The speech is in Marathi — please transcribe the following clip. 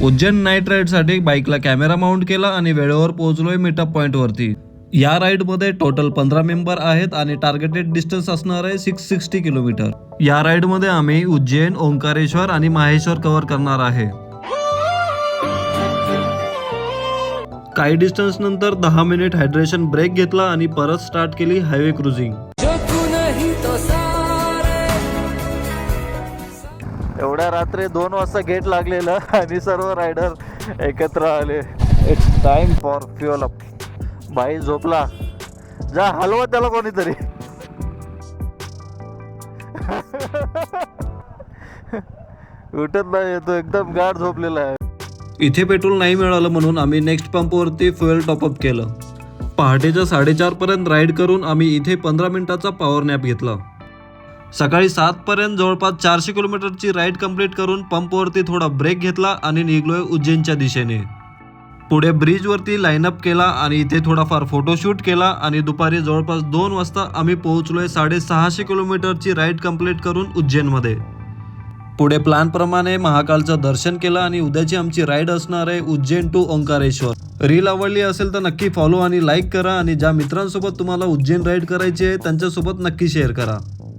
उज्जैन नाईट राईडसाठी बाईकला कॅमेरा माउंट केला आणि वेळेवर पोहोचलोय मीटअप पॉइंट वरती। या राईडमध्ये टोटल 15 मेंबर आहेत आणि टार्गेटेड डिस्टन्स असणार आहे 660 किलोमीटर। या राईडमध्ये आम्ही उज्जैन, ओंकारेश्वर आणि माहेश्वर कव्हर करणार आहे। काही डिस्टन्स नंतर 10 मिनिट हायड्रेशन ब्रेक घेतला आणि परत स्टार्ट केली हायवे क्रुझिंग। एवढ्या रात्री 2 वाजता गेट लागलेलं आणि सर्व रायडर एकत्र आले। It's time for fuel up. भाई झोपला, जा हलवा त्याला कोणीतरी। उठत नाही, तो एकदम गाढ झोपलेला आहे। इथे पेट्रोल नाही मिळालं म्हणून आम्ही नेक्स्ट पंपवरती फ्युएल टॉपअप केलं। पहाटेच्या 4:30 पर्यंत राईड करून आम्ही इथे 15 मिनिटाचा पॉवर नॅप घेतला। सकाळी 7 पर्यंत जवळपास 400 किलोमीटरची राईड कंप्लीट करून पंपवरती थोडा ब्रेक घेतला आणि निघलोय उज्जैनच्या दिशेने। पुढे ब्रिजवरती लाईनअप केला आणि इथे थोडाफार फोटोशूट केला आणि दुपारी जवळपास 2 वाजता आम्ही पोहोचलोय 650 किलोमीटरची राईड कंप्लीट करून उज्जैनमध्ये। पुढे प्लॅन प्रमाणे महाकालचं दर्शन केलं आणि उद्याची आमची राईड असणार आहे उज्जैन टू ओंकारेश्वर। रील आवडली असेल तर नक्की फॉलो आणि लाईक करा आणि ज्या मित्रांसोबत तुम्हाला उज्जैन राईड करायची आहे त्यांच्यासोबत नक्की शेअर करा।